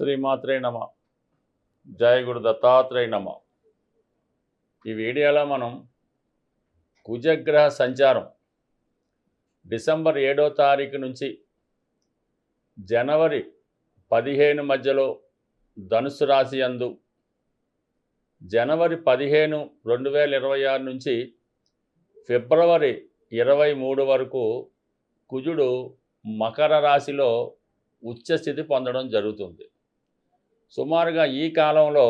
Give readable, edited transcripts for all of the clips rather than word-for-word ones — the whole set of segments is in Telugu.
శ్రీమాత్రే నమ. జయ గురు దత్తాత్రేయ నమ. ఈ వీడియోలో మనం కుజగ్రహ సంచారం డిసెంబర్ 7వ తారీఖు నుంచి జనవరి 15 మధ్యలో ధనుసు రాశి యందు, జనవరి 15, 2026 నుంచి ఫిబ్రవరి 23 వరకు కుజుడు మకర రాశిలో ఉచ్చస్థితి పొందడం జరుగుతుంది. సుమారుగా ఈ కాలంలో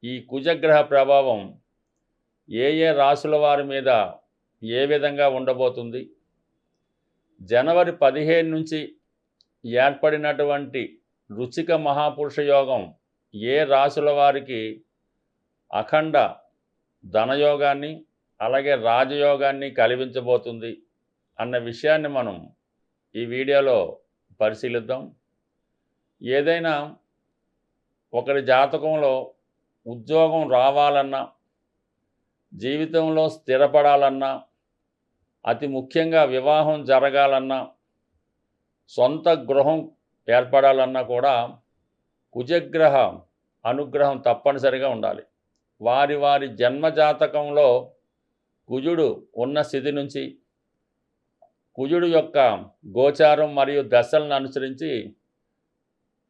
ఈ కుజగ్రహ ప్రభావం ఏ రాశుల వారి మీద ఏ విధంగా ఉండబోతుంది, జనవరి 15 నుంచి ఏర్పడినటువంటి వృశ్చిక మహాపురుష యోగం ఏ రాశుల వారికి అఖండ ధనయోగాన్ని అలాగే రాజయోగాన్ని కలిగించబోతుంది అన్న విషయాన్ని మనం ఈ వీడియోలో పరిశీలిద్దాం. ఏదైనా ఒకరి జాతకంలో ఉద్యోగం రావాలన్నా, జీవితంలో స్థిరపడాలన్నా, అతి ముఖ్యంగా వివాహం జరగాలన్నా, సొంత గృహం ఏర్పడాలన్నా కూడా కుజగ్రహ అనుగ్రహం తప్పనిసరిగా ఉండాలి. వారి వారి జన్మజాతకంలో కుజుడు ఉన్న స్థితి నుంచి కుజుడు యొక్క గోచారం మరియు దశలను అనుసరించి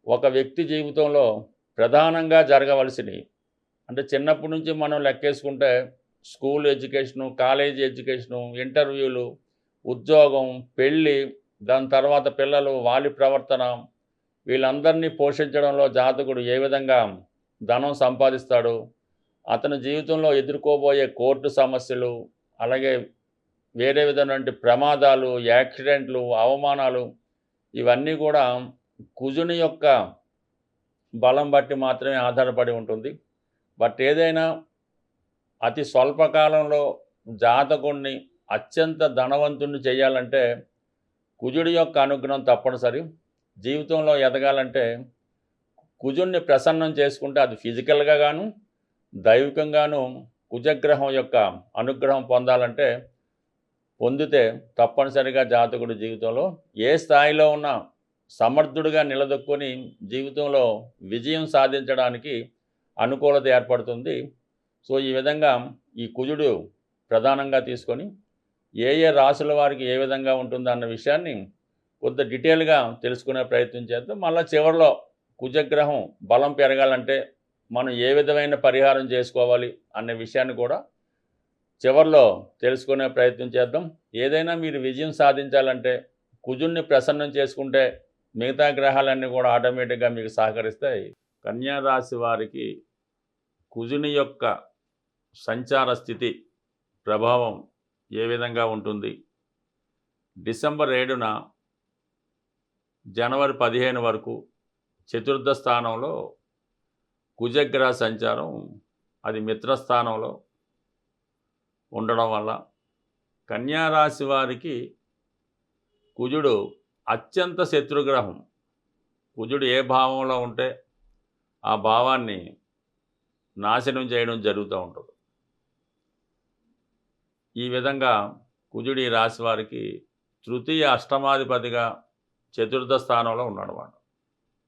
ఒక వ్యక్తి జీవితంలో ప్రధానంగా జరగవలసినవి, అంటే చిన్నప్పటి నుంచి మనం లెక్కేసుకుంటే స్కూల్ ఎడ్యుకేషను, కాలేజీ ఎడ్యుకేషను, ఇంటర్వ్యూలు, ఉద్యోగం, పెళ్ళి, దాని తర్వాత పిల్లలు, వాళ్ళ ప్రవర్తన, వీళ్ళందరినీ పోషించడంలో జాతకుడు ఏ విధంగా ధనం సంపాదిస్తాడు, అతని జీవితంలో ఎదుర్కోబోయే కోర్టు సమస్యలు, అలాగే వేరే విధమైనటువంటి ప్రమాదాలు, యాక్సిడెంట్లు, అవమానాలు, ఇవన్నీ కూడా కుజుని యొక్క బలం బట్టి మాత్రమే ఆధారపడి ఉంటుంది. బట్ ఏదైనా అతి స్వల్పకాలంలో జాతకుడిని అత్యంత ధనవంతుణ్ణి చేయాలంటే కుజుడి యొక్క అనుగ్రహం తప్పనిసరి. జీవితంలో ఎదగాలంటే కుజుడిని ప్రసన్నం చేసుకుంటే అది ఫిజికల్గా గాను దైవికంగాను కుజగ్రహం యొక్క అనుగ్రహం పొందితే తప్పనిసరిగా జాతకుడి జీవితంలో ఏ స్థాయిలో ఉన్న సమర్థుడిగా నిలదొక్కుని జీవితంలో విజయం సాధించడానికి అనుకూలత ఏర్పడుతుంది. సో ఈ విధంగా ఈ కుజుడు ప్రధానంగా తీసుకొని ఏ రాశుల వారికి ఏ విధంగా ఉంటుందో అన్న విషయాన్ని కొంత డీటెయిల్గా తెలుసుకునే ప్రయత్నం చేద్దాం. మళ్ళీ చివరిలో కుజగ్రహం బలం పెరగాలంటే మనం ఏ విధమైన పరిహారం చేసుకోవాలి అనే విషయాన్ని కూడా చివరిలో తెలుసుకునే ప్రయత్నం చేద్దాం. ఏదైనా మీరు విజయం సాధించాలంటే కుజుడిని ప్రసన్నం చేసుకుంటే మిగతా గ్రహాలన్నీ కూడా ఆటోమేటిక్గా మీకు సహకరిస్తాయి. కన్యా రాశి వారికి కుజుని యొక్క సంచార స్థితి ప్రభావం ఏ విధంగా ఉంటుంది, డిసెంబర్ 7న జనవరి 15 వరకు చతుర్థ స్థానంలో కుజగ్రహ సంచారం, అది మిత్రస్థానంలో ఉండడం వల్ల కన్యారాశి వారికి కుజుడు అత్యంత శత్రుగ్రహం. కుజుడు ఏ భావంలో ఉంటే ఆ భావాన్ని నాశనం చేయడం జరుగుతూ ఉంటుంది. ఈ విధంగా కుజుడు ఈ రాశి వారికి తృతీయ అష్టమాధిపతిగా చతుర్థ స్థానంలో ఉన్నాడన్నమాట.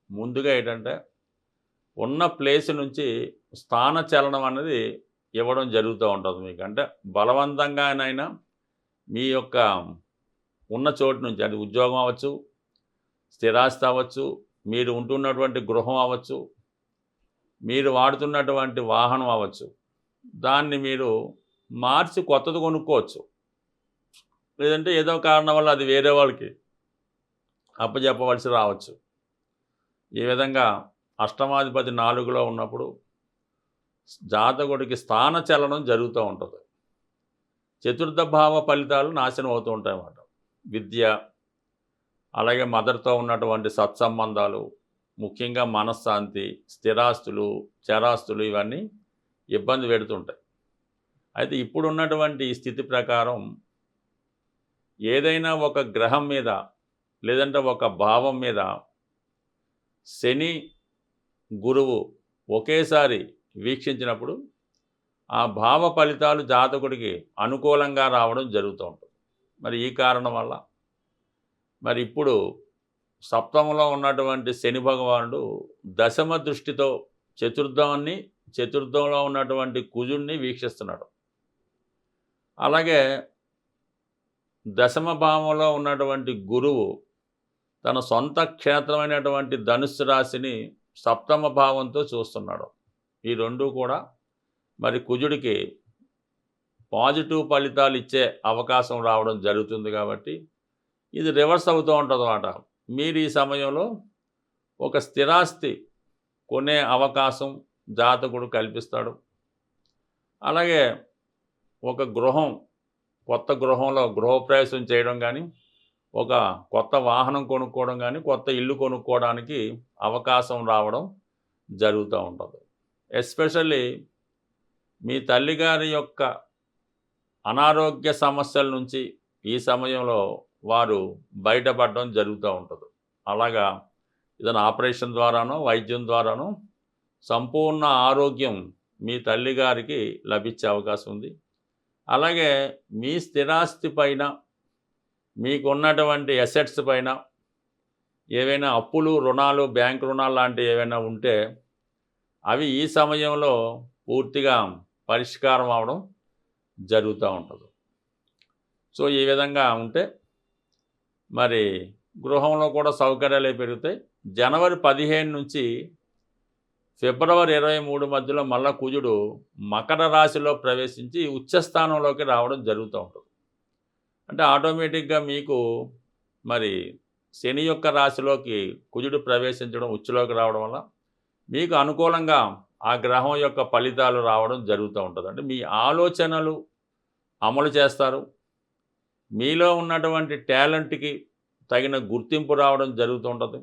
ముందుగా ఏంటంటే ఉన్న ప్లేస్ నుంచి స్థాన చలనం అనేది ఇవ్వడం జరుగుతూ ఉంటుంది మీకు. అంటే బలవంతంగానైనా మీ యొక్క ఉన్న చోటు నుంచి, అది ఉద్యోగం అవ్వచ్చు, స్థిరాస్తి అవ్వచ్చు, మీరు ఉంటున్నటువంటి గృహం అవ్వచ్చు, మీరు వాడుతున్నటువంటి వాహనం అవ్వచ్చు, దాన్ని మీరు మార్చి కొత్తది కొనుక్కోవచ్చు. లేదంటే ఏదో కారణం వల్ల అది వేరే వాళ్ళకి అప్పచెప్పవలసి రావచ్చు. ఈ విధంగా అష్టమాధిపతి 4లో ఉన్నప్పుడు జాతకుడికి స్థాన చలనం జరుగుతూ ఉంటుంది. చతుర్థ భావ ఫలితాలు నాశనం అవుతూ ఉంటాయి అన్నమాట. విద్య, అలాగే మదర్తో ఉన్నటువంటి సత్సంబంధాలు, ముఖ్యంగా మనశ్శాంతి, స్థిరాస్తులు, చరాస్తులు, ఇవన్నీ ఇబ్బంది పెడుతుంటాయి. అయితే ఇప్పుడు ఉన్నటువంటి ఈ స్థితి ప్రకారం ఏదైనా ఒక గ్రహం మీద లేదంటే ఒక భావం మీద శని, గురువు ఒకేసారి వీక్షించినప్పుడు ఆ భావ ఫలితాలు జాతకుడికి అనుకూలంగా రావడం జరుగుతూ ఉంటుంది. మరి ఈ కారణం వల్ల మరి ఇప్పుడు సప్తమంలో ఉన్నటువంటి శని భగవానుడు దశమ దృష్టితో చతుర్థంలో ఉన్నటువంటి కుజుడిని వీక్షిస్తున్నాడు. అలాగే దశమ భావంలో ఉన్నటువంటి గురువు తన సొంత క్షేత్రమైనటువంటి ధనుస్సు రాశిని సప్తమ భావంతో చూస్తున్నాడు. ఈ రెండు కూడా మరి కుజుడికి పాజిటివ్ ఫలితాలు ఇచ్చే అవకాశం రావడం జరుగుతుంది. కాబట్టి ఇది రివర్స్ అవుతూ ఉంటుంది అన్నమాట. మీరు ఈ సమయంలో ఒక స్థిరాస్తి కొనే అవకాశం జాతకుడు కల్పిస్తాడు. అలాగే ఒక కొత్త గృహంలో గృహప్రవేశం చేయడం కానీ, ఒక కొత్త వాహనం కొనుక్కోవడం కానీ, కొత్త ఇల్లు కొనుక్కోవడానికి అవకాశం రావడం జరుగుతూ ఉంటుంది. ఎస్పెషల్లీ మీ తల్లిగారి యొక్క అనారోగ్య సమస్యల నుంచి ఈ సమయంలో వారు బయటపడడం జరుగుతూ ఉంటుంది. అలాగా ఏదైనా ఆపరేషన్ ద్వారానో వైద్యం ద్వారానో సంపూర్ణ ఆరోగ్యం మీ తల్లిగారికి లభించే అవకాశం ఉంది. అలాగే మీ స్థిరాస్తి పైన, మీకున్నటువంటి అసెట్స్ పైన ఏవైనా అప్పులు, రుణాలు, బ్యాంక్ రుణాలు లాంటివి ఏవైనా ఉంటే అవి ఈ సమయంలో పూర్తిగా పరిష్కారం అవడం జరుగుతూ ఉంటుంది. సో ఈ విధంగా ఉంటే మరి గృహంలో కూడా సౌకర్యాలు పెరుగుతాయి. జనవరి 15 నుంచి ఫిబ్రవరి 23 మధ్యలో మళ్ళా కుజుడు మకర రాశిలో ప్రవేశించి ఉచ్చస్థానంలోకి రావడం జరుగుతూ ఉంటుంది. అంటే ఆటోమేటిక్గా మీకు మరి శని యొక్క రాశిలోకి కుజుడు ప్రవేశించడం, ఉచ్చులోకి రావడం వల్ల మీకు అనుకూలంగా ఆ గ్రహం యొక్క ఫలితాలు రావడం జరుగుతూ ఉంటుంది. అంటే మీ ఆలోచనలు అమలు చేస్తారు. మీలో ఉన్నటువంటి టాలెంట్కి తగిన గుర్తింపు రావడం జరుగుతూ ఉంటుంది.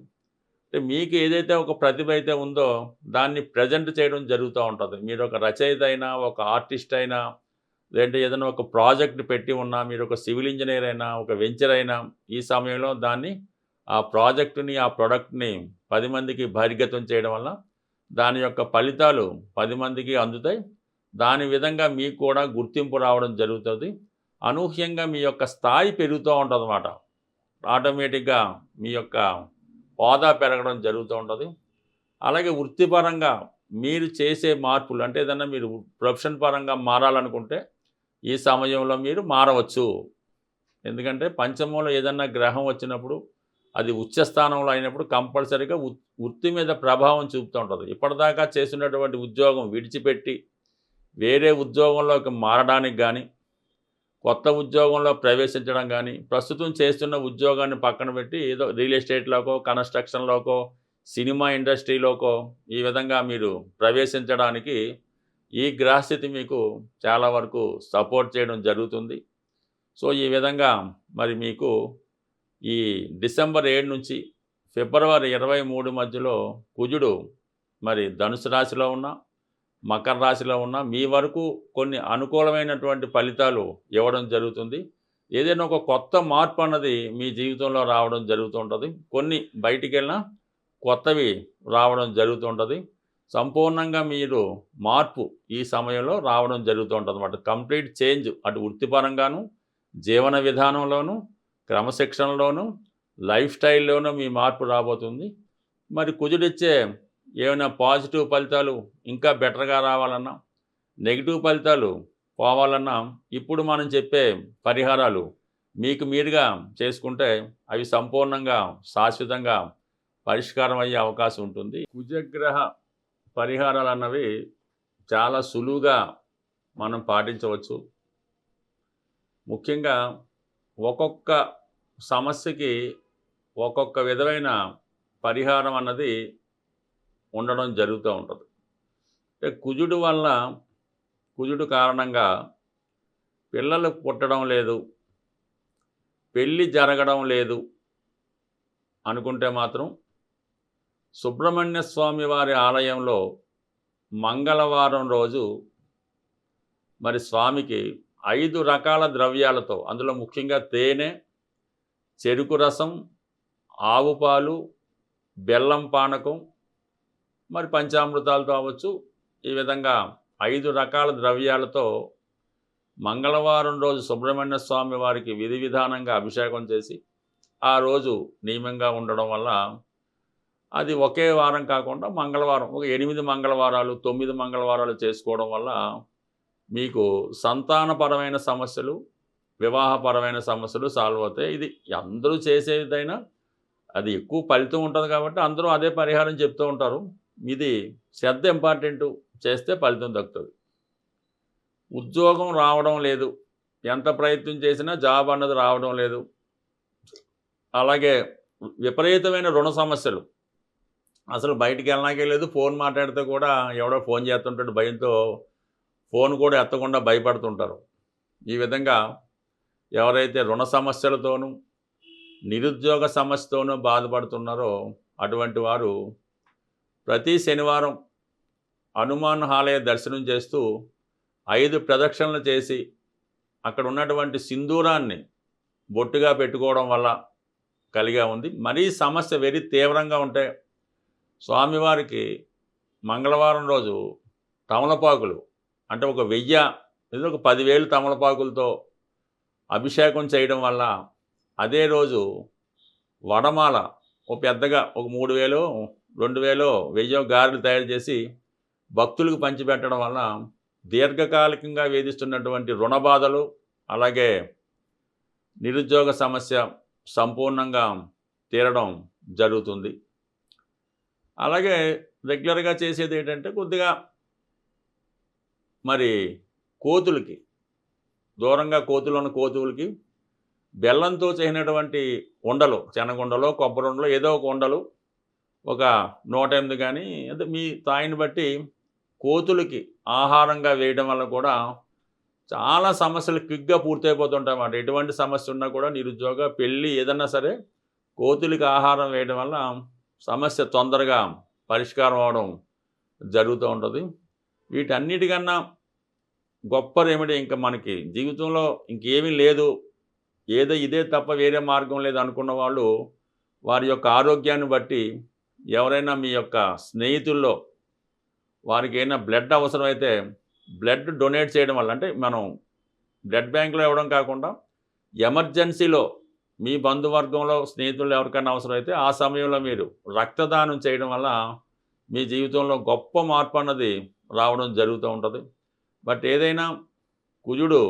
అంటే మీకు ఏదైతే ఒక ప్రతిభ అయితే ఉందో దాన్ని ప్రజెంట్ చేయడం జరుగుతూ ఉంటుంది. మీరు ఒక రచయిత అయినా, ఒక ఆర్టిస్ట్ అయినా, లేదంటే ఏదైనా ఒక ప్రాజెక్ట్ పెట్టి ఉన్నా, మీరు ఒక సివిల్ ఇంజనీర్ అయినా, ఒక వెంచర్ అయినా, ఈ సమయంలో ఆ ప్రాజెక్టుని, ఆ ప్రొడక్ట్ని 10 మందికి బహిర్గతం చేయడం వల్ల దాని యొక్క ఫలితాలు 10 మందికి అందుతాయి. దాని విధంగా మీకు కూడా గుర్తింపు రావడం జరుగుతుంది. అనూహ్యంగా మీ యొక్క స్థాయి పెరుగుతూ ఉంటుంది అన్నమాట. ఆటోమేటిక్గా మీ యొక్క హోదా పెరగడం జరుగుతూ ఉంటుంది. అలాగే వృత్తిపరంగా మీరు చేసే మార్పులు, అంటే ఏదన్నా మీరు ప్రొఫెషన్ పరంగా మారాలనుకుంటే ఈ సమయంలో మీరు మారవచ్చు. ఎందుకంటే పంచమంలో ఏదన్నా గ్రహం వచ్చినప్పుడు అది ఉచ్చస్థానంలో అయినప్పుడు కంపల్సరీగా వృత్తి మీద ప్రభావం చూపుతూ ఉంటుంది. ఇప్పటిదాకా చేసినటువంటి ఉద్యోగం విడిచిపెట్టి వేరే ఉద్యోగంలోకి మారడానికి కానీ, కొత్త ఉద్యోగంలో ప్రవేశించడం కానీ, ప్రస్తుతం చేస్తున్న ఉద్యోగాన్ని పక్కన పెట్టి ఏదో రియల్ ఎస్టేట్లోకో, కన్స్ట్రక్షన్లోకో, సినిమా ఇండస్ట్రీలోకో ఈ విధంగా మీరు ప్రవేశించడానికి ఈ గ్రహస్థితి మీకు చాలా వరకు సపోర్ట్ చేయడం జరుగుతుంది. సో ఈ విధంగా మరి మీకు ఈ డిసెంబర్ 7 నుంచి ఫిబ్రవరి 23 మధ్యలో కుజుడు మరి ధనుసు రాశిలో ఉన్న, మకర రాశిలో ఉన్న మీ వరకు కొన్ని అనుకూలమైనటువంటి ఫలితాలు ఇవ్వడం జరుగుతుంది. ఏదైనా ఒక కొత్త మార్పు అన్నది మీ జీవితంలో రావడం జరుగుతూ ఉంటుంది. కొన్ని బయటికి వెళ్ళినా కొత్తవి రావడం జరుగుతూ ఉంటుంది. సంపూర్ణంగా మీరు మార్పు ఈ సమయంలో రావడం జరుగుతూ ఉంటుంది అన్నమాట. కంప్లీట్ చేంజ్, అటు వృత్తిపరంగాను, జీవన విధానంలోనూ, క్రమశిక్షణలోనూ, లైఫ్ స్టైల్లోనూ మీ మార్పు రాబోతుంది. మరి కుజుడిచ్చే ఏమైనా పాజిటివ్ ఫలితాలు ఇంకా బెటర్గా రావాలన్నా, నెగిటివ్ ఫలితాలు పోవాలన్నా ఇప్పుడు మనం చెప్పే పరిహారాలు మీకు మీరుగా చేసుకుంటే అవి సంపూర్ణంగా శాశ్వతంగా పరిష్కారం అయ్యే అవకాశం ఉంటుంది. కుజగ్రహ పరిహారాలు అన్నవి చాలా సులువుగా మనం పాటించవచ్చు. ముఖ్యంగా ఒక్కొక్క సమస్యకి ఒక్కొక్క విధమైన పరిహారం అన్నది ఉండడం జరుగుతూ ఉంటుంది. అంటే కుజుడు కారణంగా పిల్లలు పుట్టడం లేదు, పెళ్ళి జరగడం లేదు అనుకుంటే మాత్రం సుబ్రహ్మణ్య స్వామి వారి ఆలయంలో మంగళవారం రోజు మరి స్వామికి 5 రకాల ద్రవ్యాలతో, అందులో ముఖ్యంగా తేనె, చెరుకు రసం, ఆవు పాలు, బెల్లం పానకం, మరి పంచామృతాలతో అవ్వచ్చు, ఈ విధంగా 5 రకాల ద్రవ్యాలతో మంగళవారం రోజు సుబ్రహ్మణ్య స్వామి వారికి విధి విధానంగా అభిషేకం చేసి ఆ రోజు నియమంగా ఉండడం వల్ల అది ఒకే వారం కాకుండా మంగళవారం ఒక 8 మంగళవారాలు, 9 మంగళవారాలు చేసుకోవడం వల్ల మీకు సంతానపరమైన సమస్యలు, వివాహపరమైన సమస్యలు సాల్వ్ అవుతాయి. ఇది అందరూ చేసేదైనా అది ఎక్కువ ఫలితం ఉంటది కాబట్టి అందరూ అదే పరిహారం చెప్తూ ఉంటారు. ఇది శ్రద్ధ ఇంపార్టెంటు. చేస్తే ఫలితం దక్కుతది. ఉద్యోగం రావడం లేదు. ఎంత ప్రయత్నం చేసినా జాబ్ అన్నది రావడం లేదు. అలాగే విపరీతమైన రుణ సమస్యలు. అసలు బయటికెళ్ళనాకే లేదు. ఫోన్ మాట్లాడితే కూడా ఎవడో ఫోన్ చేస్తుంటాడు భయంతో ఫోన్ కూడా ఎత్తకుండా భయపడుతుంటారు. ఈ విధంగా ఎవరైతే రుణ సమస్యలతోనూ, నిరుద్యోగ సమస్యతోనూ బాధపడుతున్నారో అటువంటి వారు ప్రతి శనివారం హనుమాన్ ఆలయ దర్శనం చేస్తూ 5 ప్రదక్షిణలు చేసి అక్కడ ఉన్నటువంటి సింధూరాన్ని బొట్టుగా పెట్టుకోవడం వల్ల కలిగా ఉంది. మరీ సమస్య వెరీ తీవ్రంగా ఉంటే స్వామివారికి మంగళవారం రోజు తమలపాకులు అంటే ఒక 1000 లేదా ఒక 10,000 తమలపాకులతో అభిషేకం చేయడం వల్ల అదే రోజు వడమాల ఒక పెద్దగా ఒక 3,000 2,000 1000 గారెలు తయారు చేసి భక్తులకు పంచిపెట్టడం వల్ల దీర్ఘకాలికంగా వేధిస్తున్నటువంటి రుణ బాధలు అలాగే నిరుద్యోగ సమస్య సంపూర్ణంగా తీరడం జరుగుతుంది. అలాగే రెగ్యులర్గా చేసేది ఏంటంటే కొద్దిగా మరి కోతులకి దూరంగా కోతులు ఉన్న కోతులకి బెల్లంతో చేసినటువంటి ఉండలు, శనగుండలో, కొబ్బరి ఉండలో ఏదో ఒక ఉండలు ఒక 108 కానీ అంటే మీ స్థాయిని బట్టి కోతులకి ఆహారంగా వేయడం వల్ల కూడా చాలా సమస్యలు క్విక్గా పూర్తయిపోతుంటాయి అన్నమాట. ఎటువంటి సమస్య ఉన్నా కూడా నిరుద్యోగ, పెళ్ళి ఏదన్నా సరే కోతులకి ఆహారం వేయడం వల్ల సమస్య తొందరగా పరిష్కారం అవడం జరుగుతూ ఉంటుంది. వీటన్నిటికన్నా గొప్ప రెమెడీ ఇంకా మనకి జీవితంలో ఇంకేమీ లేదు, ఇదే తప్ప వేరే మార్గం లేదు అనుకున్న వాళ్ళు వారి యొక్క ఆరోగ్యాన్ని బట్టి ఎవరైనా మీ యొక్క స్నేహితుల్లో వారికి ఏమైనా బ్లడ్ అవసరమైతే బ్లడ్ డొనేట్ చేయడం వల్ల అంటే మనం బ్లడ్ బ్యాంకులో ఇవ్వడం కాకుండా ఎమర్జెన్సీలో మీ బంధువర్గంలో స్నేహితులు ఎవరికైనా అవసరమైతే ఆ సమయంలో మీరు రక్తదానం చేయడం వల్ల మీ జీవితంలో గొప్ప మార్పు అన్నది రావడం జరుగుతూ ఉంటుంది. బట్ ఏదైనా కుజుడు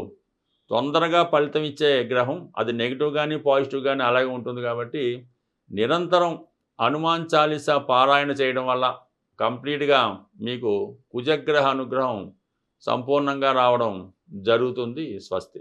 తొందరగా ఫలితం ఇచ్చే గ్రహం, అది నెగిటివ్ కానీ పాజిటివ్ కానీ అలాగే ఉంటుంది కాబట్టి నిరంతరం హనుమాన్ చాలీసా పారాయణ చేయడం వల్ల కంప్లీట్గా మీకు కుజగ్రహ అనుగ్రహం సంపూర్ణంగా రావడం జరుగుతుంది. స్వస్తి.